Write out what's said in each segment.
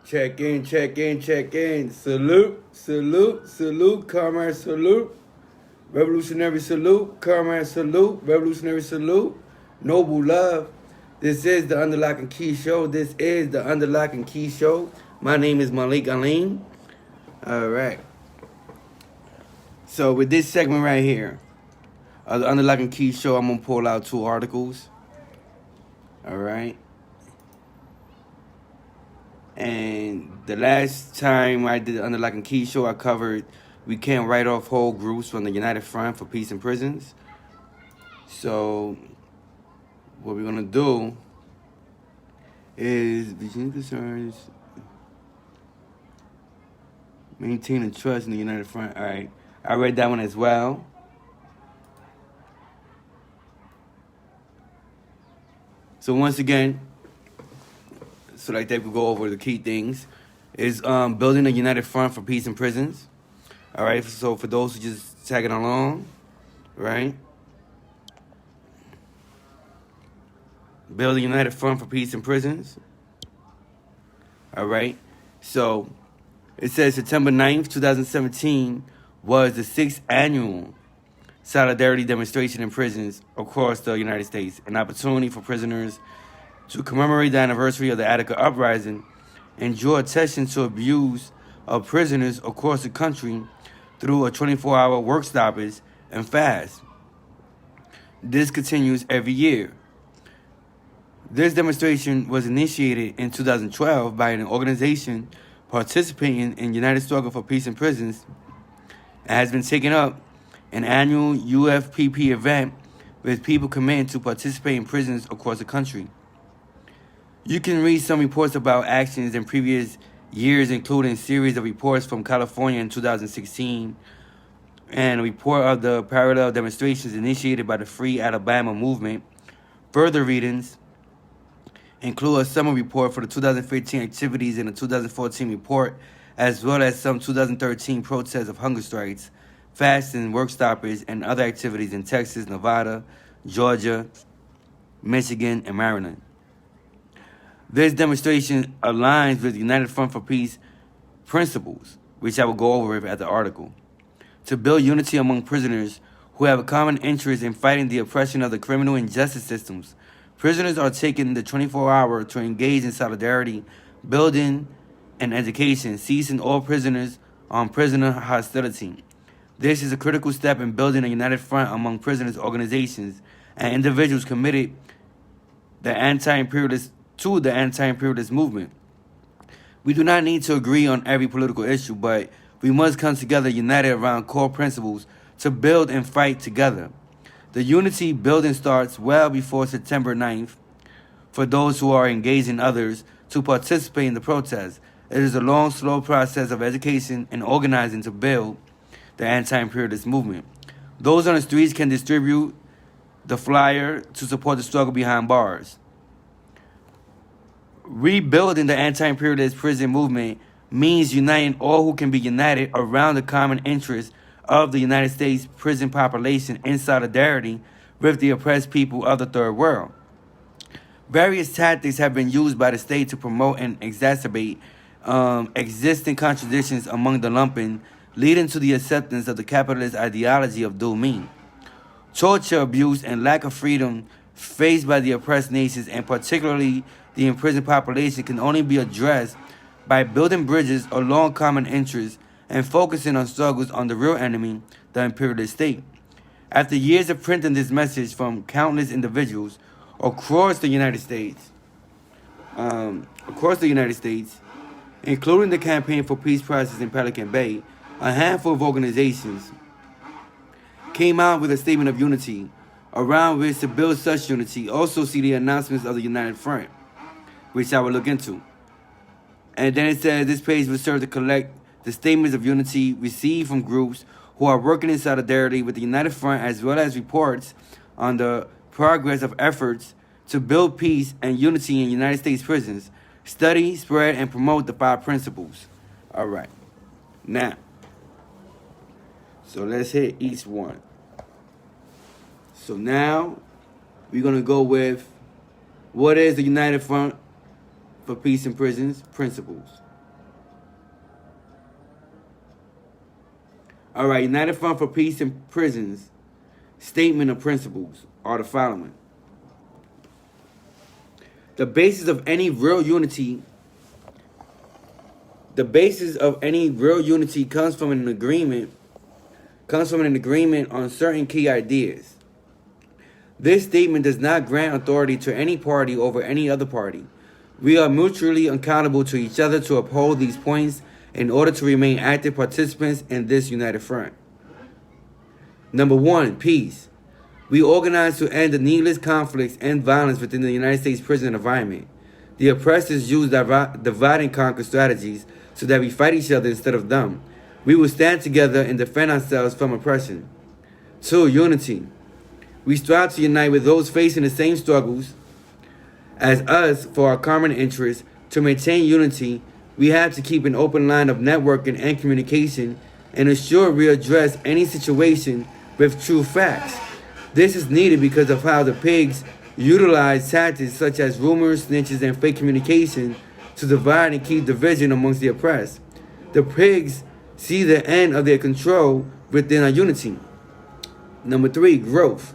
Check in, check in, check in. Salute, salute, salute, comrade, salute. Revolutionary salute, comrade, salute. Revolutionary salute. Noble love. This is the Underlock and Key Show. This is the Underlock and Key Show. My name is Malik Alim. All right. So with this segment right here, the Underlock and Key Show, I'm going to pull out 2 articles. All right. And the last time I did the Underlock and Key Show, I covered we can't write off whole groups from the United Front for Peace in Prisons. So what we're going to do is between concerns, maintain and trust in the United Front. All right. I read that one as well. So once again, so like that we go over the key things, is building a united front for peace in prisons. All right, so for those who just tagging along, right? Build a united front for peace in prisons. All right, so it says September 9th, 2017 was the 6th annual solidarity demonstration in prisons across the United States, an opportunity for prisoners to commemorate the anniversary of the Attica Uprising and draw attention to abuse of prisoners across the country through a 24-hour work stoppage and fast. This continues every year. This demonstration was initiated in 2012 by an organization participating in United Struggle for Peace in Prisons and has been taken up an annual UFPP event with people committed to participate in prisons across the country. You can read some reports about actions in previous years, including a series of reports from California in 2016 and a report of the parallel demonstrations initiated by the Free Alabama movement. Further readings include a summary report for the 2015 activities and a 2014 report, as well as some 2013 protests of hunger strikes, fasting, work stoppage, and other activities in Texas, Nevada, Georgia, Michigan, and Maryland. This demonstration aligns with United Front for Peace principles, which I will go over at the article, to build unity among prisoners who have a common interest in fighting the oppression of the criminal and justice systems. Prisoners are taking the 24-hour to engage in solidarity, building, and education, ceasing all prisoners on prisoner hostility. This is a critical step in building a united front among prisoners, organizations, and individuals committed to the anti-imperialist movement. We do not need to agree on every political issue, but we must come together united around core principles to build and fight together. The unity building starts well before September 9th for those who are engaging others to participate in the protest. It is a long, slow process of education and organizing to build the anti-imperialist movement. Those on the streets can distribute the flyer to support the struggle behind bars. Rebuilding the anti-imperialist prison movement means uniting all who can be united around the common interest of the United States prison population in solidarity with the oppressed people of the Third World. Various tactics have been used by the state to promote and exacerbate existing contradictions among the lumpen, leading to the acceptance of the capitalist ideology of dooming. Torture, abuse, and lack of freedom faced by the oppressed nations, and particularly the imprisoned population, can only be addressed by building bridges along common interests and focusing on struggles on the real enemy, the imperialist state. After years of printing this message from countless individuals across the United States, including the Campaign for Peace Process in Pelican Bay, a handful of organizations came out with a statement of unity, around which to build such unity. Also see the announcements of the United Front, which I will look into. And then it says this page will serve to collect the statements of unity received from groups who are working in solidarity with the United Front, as well as reports on the progress of efforts to build peace and unity in United States prisons. Study, spread, and promote the 5 principles. All right. Now, so let's hit each one. So now we're going to go with what is the United Front for Peace in Prisons principles. All right, United Front for Peace in Prisons statement of principles are the following. The basis of any real unity comes from an agreement on certain key ideas. This statement does not grant authority to any party over any other party. We are mutually accountable to each other to uphold these points in order to remain active participants in this united front. Number 1, peace. We organize to end the needless conflicts and violence within the United States prison environment. The oppressors use divide and conquer strategies so that we fight each other instead of them. We will stand together and defend ourselves from oppression. 2, unity. We strive to unite with those facing the same struggles as us for our common interests. To maintain unity, we have to keep an open line of networking and communication and ensure we address any situation with true facts. This is needed because of how the pigs utilize tactics such as rumors, snitches, and fake communication to divide and keep division amongst the oppressed. The pigs see the end of their control within our unity. Number 3, growth.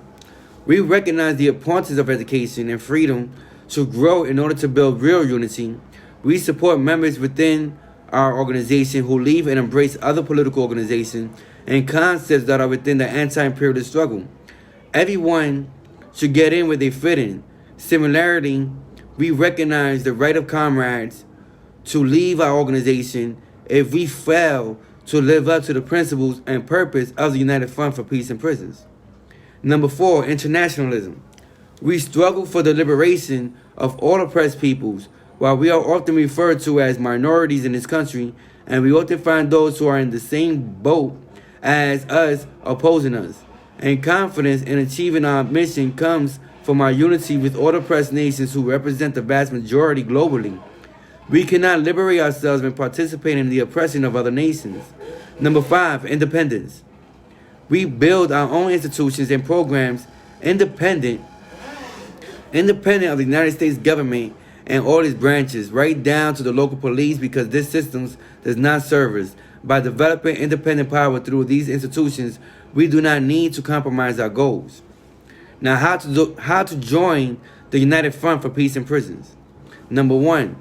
We recognize the importance of education and freedom to grow in order to build real unity. We support members within our organization who leave and embrace other political organizations and concepts that are within the anti-imperialist struggle. Everyone should get in where they fit in. Similarly, we recognize the right of comrades to leave our organization if we fail to live up to the principles and purpose of the United Front for Peace in Prisons. Number 4, internationalism. We struggle for the liberation of all oppressed peoples. While we are often referred to as minorities in this country, and we often find those who are in the same boat as us opposing us, and confidence in achieving our mission comes from our unity with all oppressed nations who represent the vast majority globally. We cannot liberate ourselves when participating in the oppression of other nations. Number 5, independence. We build our own institutions and programs independent of the United States government and all its branches, right down to the local police, because this system does not serve us. By developing independent power through these institutions, we do not need to compromise our goals. Now, how to join the United Front for Peace in Prisons? Number 1,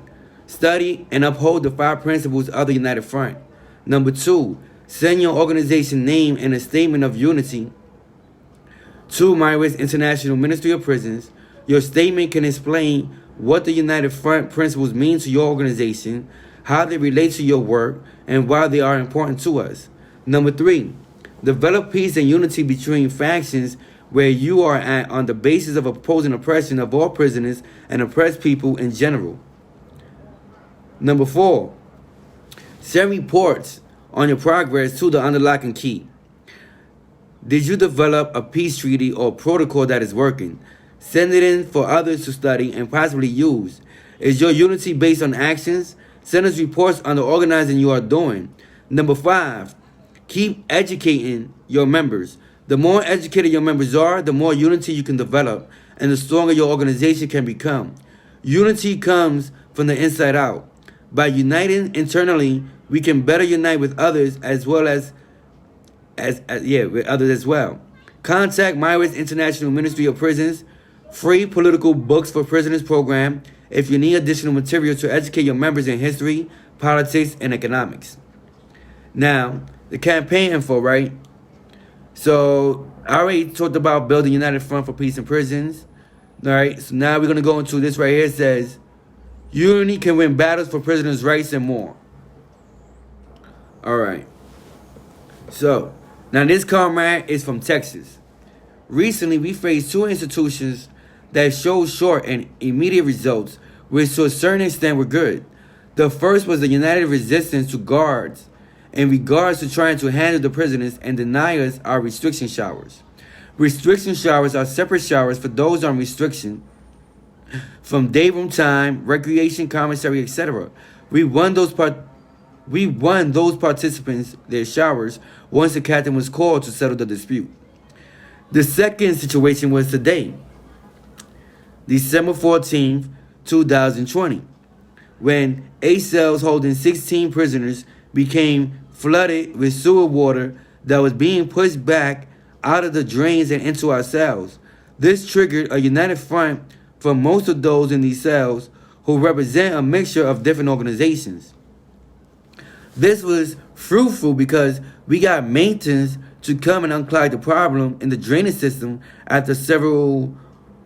study and uphold the 5 principles of the United Front. Number 2, send your organization name and a statement of unity to Myris International Ministry of Prisons. Your statement can explain what the United Front principles mean to your organization, how they relate to your work, and why they are important to us. Number 3, develop peace and unity between factions where you are at on the basis of opposing oppression of all prisoners and oppressed people in general. Number 4, send reports on your progress to the Underlocking Key. Did you develop a peace treaty or protocol that is working? Send it in for others to study and possibly use. Is your unity based on actions? Send us reports on the organizing you are doing. Number 5, keep educating your members. The more educated your members are, the more unity you can develop, and the stronger your organization can become. Unity comes from the inside out. By uniting internally, we can better unite with others as well with others as well. Contact Myris International Ministry of Prisons, free political books for prisoners program, if you need additional material to educate your members in history, politics, and economics. Now, the campaign info, right? So, I already talked about building United Front for Peace in Prisons. All right, so now we're going to go into this right here. It says, unity can win battles for prisoners' rights and more. All right. So, now this comrade is from Texas. Recently, we faced 2 institutions that showed short and immediate results, which to a certain extent were good. The first was the united resistance to guards in regards to trying to handle the prisoners and deny us our restriction showers. Restriction showers are separate showers for those on restriction from day room time, recreation, commissary, etc. We won those participants their showers once the captain was called to settle the dispute. The second situation was today, December 14th, 2020, when 8 cells holding 16 prisoners became flooded with sewer water that was being pushed back out of the drains and into our cells. This triggered a united front for most of those in these cells who represent a mixture of different organizations. This was fruitful because we got maintenance to come and unclog the problem in the drainage system after several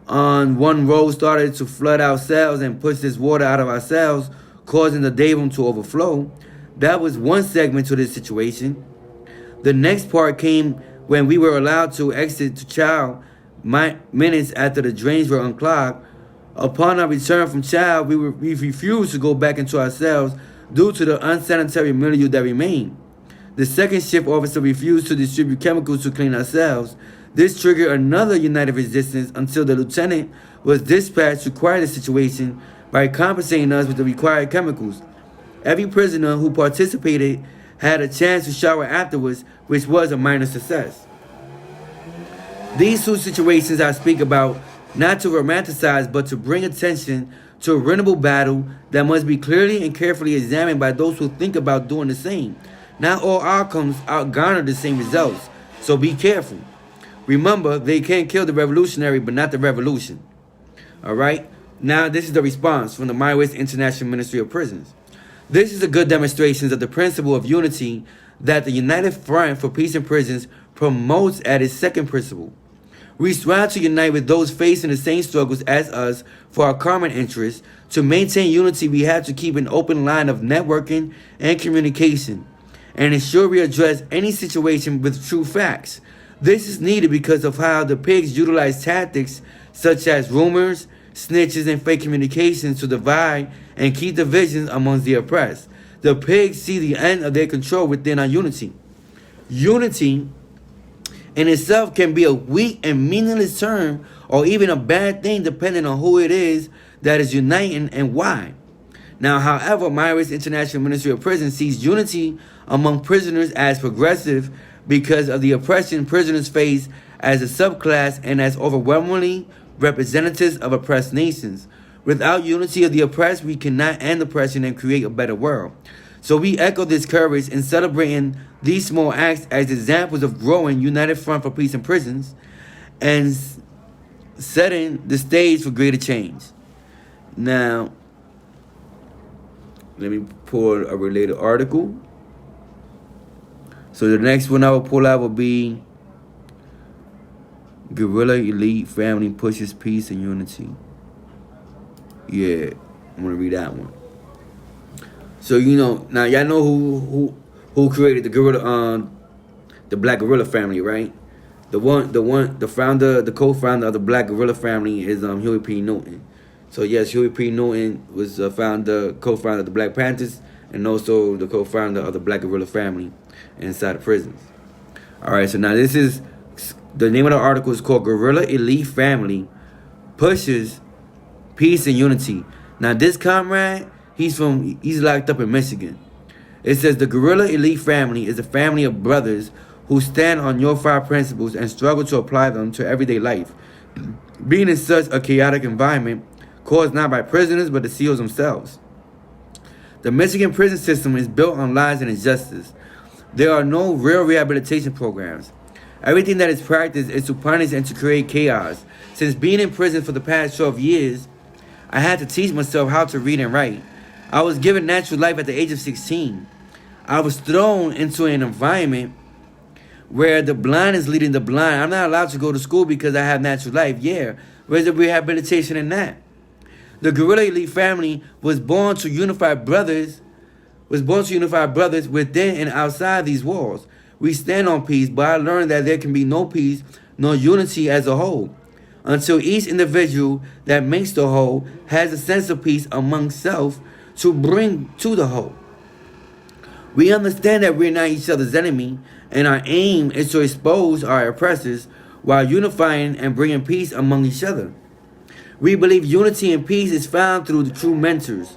on one road started to flood our cells and push this water out of our cells, causing the day room to overflow. That was one segment to this situation. The next part came when we were allowed to exit to chow minutes after the drains were unclogged. Upon our return from chow, we refused to go back into our cells due to the unsanitary milieu that remained. The second shift officer refused to distribute chemicals to clean our cells. This triggered another united resistance until the lieutenant was dispatched to quiet the situation by compensating us with the required chemicals. Every prisoner who participated had a chance to shower afterwards, which was a minor success. These two situations I speak about not to romanticize but to bring attention to a winnable battle that must be clearly and carefully examined by those who think about doing the same. Not all outcomes garner the same results, so be careful. Remember, they can kill the revolutionary, but not the revolution. All right? Now, this is the response from the Maoist International Ministry of Prisons. This is a good demonstration of the principle of unity that the United Front for Peace in Prisons promotes at its second principle. We strive to unite with those facing the same struggles as us for our common interests. To maintain unity, we have to keep an open line of networking and communication and ensure we address any situation with true facts. This is needed because of how the pigs utilize tactics such as rumors, snitches, and fake communications to divide and keep divisions amongst the oppressed. The pigs see the end of their control within our unity. Unity in itself can be a weak and meaningless term or even a bad thing depending on who it is that is uniting and why. Now, however, Maoist International Ministry of Prisons sees unity among prisoners as progressive because of the oppression prisoners face as a subclass and as overwhelmingly representatives of oppressed nations. Without unity of the oppressed, we cannot end oppression and create a better world. So we echo this courage in celebrating these small acts as examples of growing United Front for Peace in Prisons and setting the stage for greater change. Now, let me pull a related article. So the next one I will pull out will be Guerrilla Elite Family Pushes Peace and Unity. Yeah, I'm gonna read that one. So now y'all know who created the gorilla, the Black Guerrilla family, right? The founder, the co-founder of the Black Guerrilla family is Huey P. Newton. So yes, Huey P. Newton was co-founder of the Black Panthers, and also the co-founder of the Black Guerrilla family inside the prisons. All right, so now this is the name of the article is called "Guerrilla Elite Family Pushes Peace and Unity." Now this comrade, he's locked up in Michigan. It says the Guerrilla Elite Family is a family of brothers who stand on your five principles and struggle to apply them to everyday life. Being in such a chaotic environment caused not by prisoners but the SEALs themselves. The Michigan prison system is built on lies and injustice. There are no real rehabilitation programs. Everything that is practiced is to punish and to create chaos. Since being in prison for the past 12 years, I had to teach myself how to read and write. I was given natural life at the age of 16. I was thrown into an environment where the blind is leading the blind. I'm not allowed to go to school because I have natural life. Yeah, where's the rehabilitation in that? The Guerrilla Elite family was born to unify brothers within and outside these walls. We stand on peace, but I learned that there can be no peace nor unity as a whole until each individual that makes the whole has a sense of peace among self to bring to the whole. We understand that we're not each other's enemy, and our aim is to expose our oppressors while unifying and bringing peace among each other. We believe unity and peace is found through the true mentors,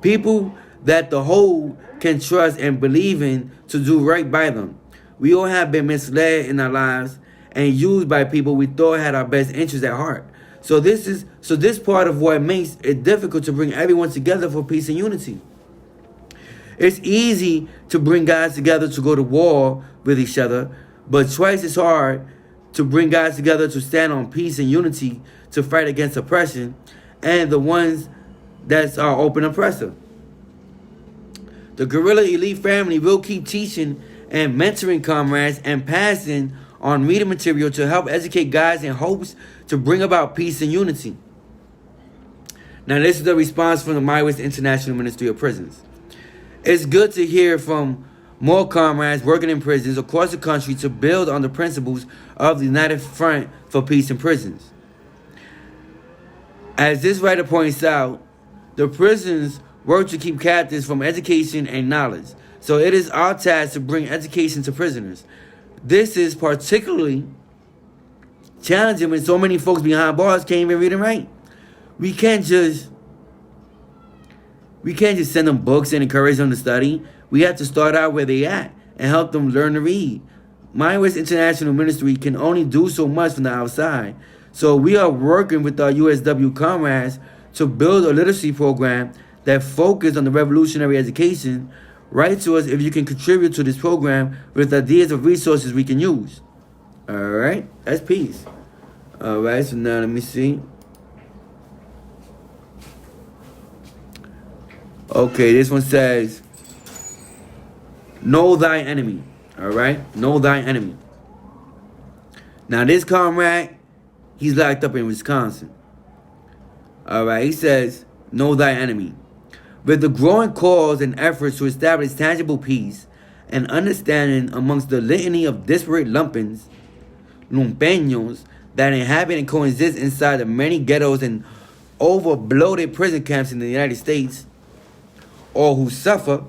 people that the whole can trust and believe in to do right by them. We all have been misled in our lives and used by people we thought had our best interests at heart. So this part of what makes it difficult to bring everyone together for peace and unity. It's easy to bring guys together to go to war with each other, but twice as hard to bring guys together to stand on peace and unity to fight against oppression and the ones that's our open oppressor. The guerrilla elite family will keep teaching and mentoring comrades and passing on reading material to help educate guys in hopes to bring about peace and unity. Now, this is the response from the Maoist International Ministry of Prisons. It's good to hear from more comrades working in prisons across the country to build on the principles of the United Front for Peace in Prisons. As this writer points out, the prisons work to keep captives from education and knowledge. So it is our task to bring education to prisoners. This is particularly challenging when so many folks behind bars can't even read and write. We can't just send them books and encourage them to study. We have to start out where they at and help them learn to read. Maoist International Ministry can only do so much from the outside. So we are working with our USW comrades to build a literacy program that focuses on the revolutionary education. Write to us if you can contribute to this program with ideas of resources we can use. All right, that's peace. All right, so now let me see. Okay, this one says, know thy enemy. All right, know thy enemy. Now this comrade, he's locked up in Wisconsin. All right, he says, know thy enemy. With the growing calls and efforts to establish tangible peace and understanding amongst the litany of disparate lumpeños that inhabit and coexist inside the many ghettos and overbloated prison camps in the United States, or who suffer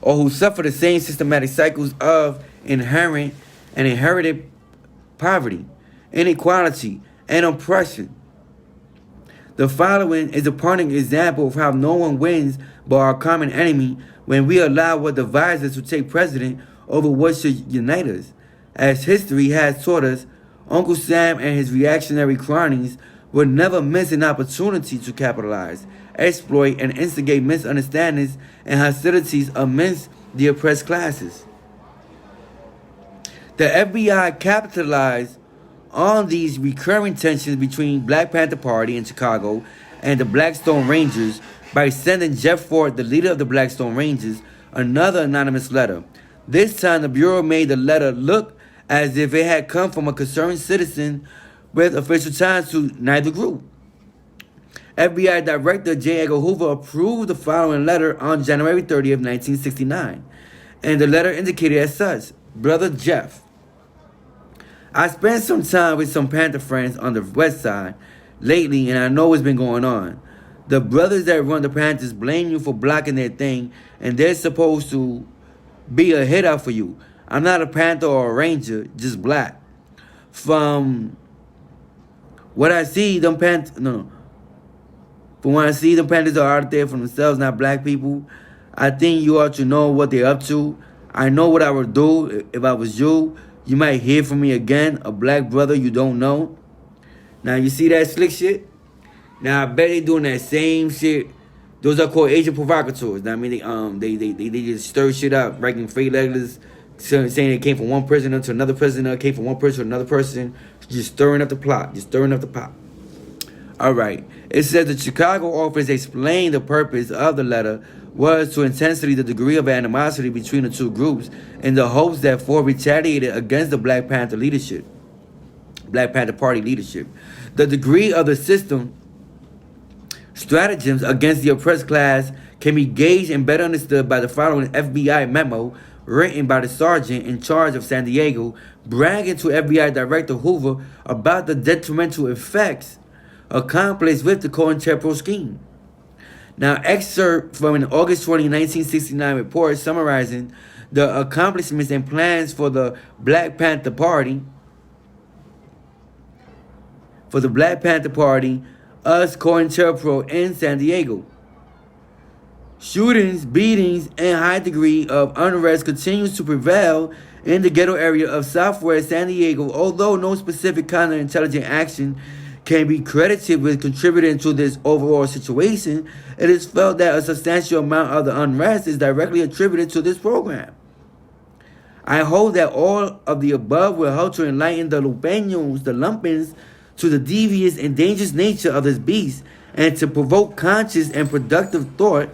the same systematic cycles of inherited poverty, inequality, and oppression. The following is a parting example of how no one wins but our common enemy when we allow what divides us to take precedent over what should unite us. As history has taught us, Uncle Sam and his reactionary cronies would never miss an opportunity to capitalize, exploit, and instigate misunderstandings and hostilities amidst the oppressed classes. The FBI capitalized on these recurring tensions between Black Panther Party in Chicago and the Blackstone Rangers by sending Jeff Ford, the leader of the Blackstone Rangers, another anonymous letter. This time, the Bureau made the letter look as if it had come from a concerned citizen with official ties to neither group. FBI Director J. Edgar Hoover approved the following letter on January 30th, 1969, and the letter indicated as such: Brother Jeff, I spent some time with some Panther friends on the west side lately, and I know what's been going on. The brothers that run the Panthers blame you for blocking their thing, and they're supposed to be a hit out for you. I'm not a Panther or a Ranger, just black. From what I see, them Panthers, From what I see, them Panthers are out there for themselves, not black people. I think you ought to know what they're up to. I know what I would do if I was you. You might hear from me again, a black brother you don't know. Now, you see that slick shit? Now, I bet they doing that same shit. Those are called Asian provocateurs. Now, I mean, they just stir shit up, writing fake letters, saying it came from one prisoner to another prisoner, came from one person to another person, just stirring up the plot, just stirring up the pot. All right. It says the Chicago office explained the purpose of the letter was to intensity the degree of animosity between the two groups in the hopes that Ford retaliated against the Black Panther Party leadership. The degree of the system stratagems against the oppressed class can be gauged and better understood by the following FBI memo written by the sergeant in charge of San Diego, bragging to FBI Director Hoover about the detrimental effects accomplished with the COINTELPRO scheme. Now, excerpt from an August 20, 1969 report summarizing the accomplishments and plans for the Black Panther Party, us COINTELPRO in San Diego. Shootings, beatings, and high degree of unrest continues to prevail in the ghetto area of southwest San Diego, although no specific counterintelligence action can be credited with contributing to this overall situation, it is felt that a substantial amount of the unrest is directly attributed to this program. I hope that all of the above will help to enlighten the lupeños, the lumpins, to the devious and dangerous nature of this beast, and to provoke conscious and productive thought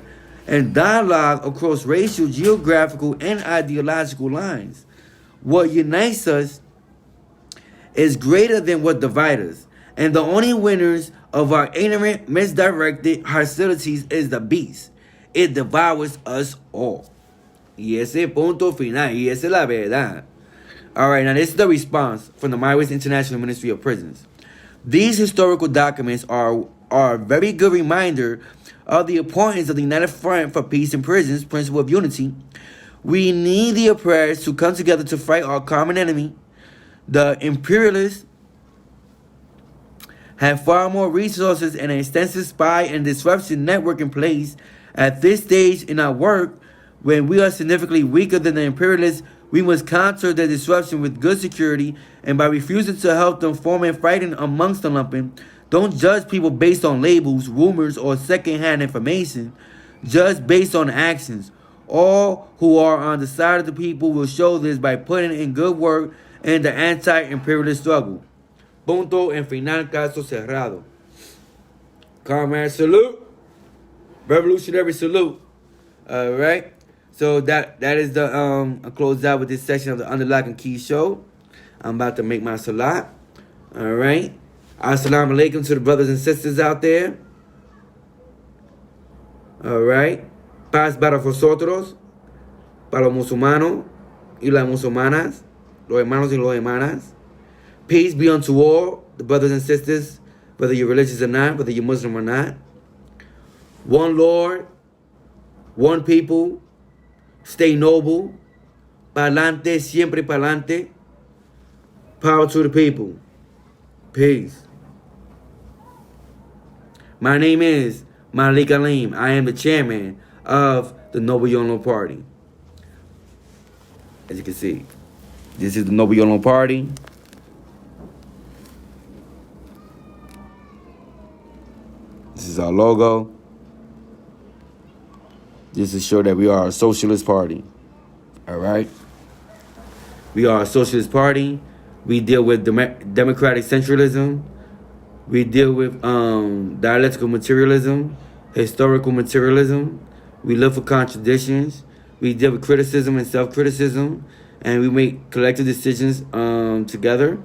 and dialogue across racial, geographical, and ideological lines. What unites us is greater than what divides us, and the only winners of our ignorant, misdirected hostilities is the beast. It devours us all. Y ese punto final, y esa es la verdad. All right, now this is the response from the Myris International Ministry of Prisons. These historical documents are a very good reminder of the importance of the United Front for Peace in Prisons principle of unity. We need the oppressed to come together to fight our common enemy. The imperialists have far more resources and an extensive spy and disruption network in place at this stage in our work. When we are significantly weaker than the imperialists, we must counter the disruption with good security, and by refusing to help them form and fighting amongst the lumpen. Don't judge people based on labels, rumors, or second-hand information. Judge based on actions. All who are on the side of the people will show this by putting in good work in the anti-imperialist struggle. Punto en final, caso cerrado. Comrade salute. Revolutionary salute. All right. So that is the I close out with this section of the Underlock and Key show. I'm about to make my salat. All right. Assalamu alaikum to the brothers and sisters out there. All right. Paz para vosotros, para los musulmanos y las musulmanas, los hermanos y las hermanas. Peace be unto all the brothers and sisters, whether you're religious or not, whether you're Muslim or not. One Lord, one people. Stay noble. Pa'lante, siempre pa'lante. Power to the people. Peace. My name is Malik Alim. I am the chairman of the Noble Yolo Party. As you can see, this is the Noble Yolo Party. This is our logo. This is show that we are a socialist party. All right? We are a socialist party. We deal with democratic centralism. We deal with dialectical materialism, historical materialism. We look for contradictions. We deal with criticism and self-criticism. And we make collective decisions together.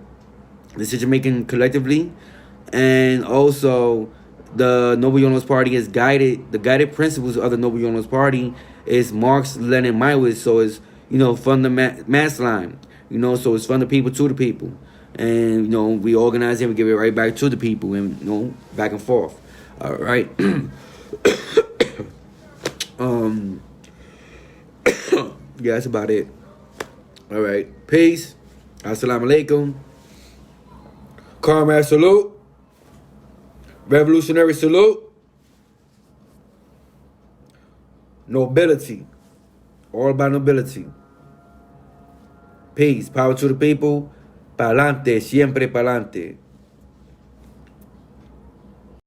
Decision-making collectively. And also, the Noble Yonos Party is guided. The guided principles of the Noble Yonos Party is Marx, Lenin, Myris. So it's, from the mass line. So it's from the people to the people. And, we organize it and we give it right back to the people and, back and forth. All right. Yeah, that's about it. All right. Peace. Assalamu alaikum. Comrade salute. Revolutionary salute. Nobility. All about nobility. Peace. Power to the people. Pa'lante. Siempre pa'lante.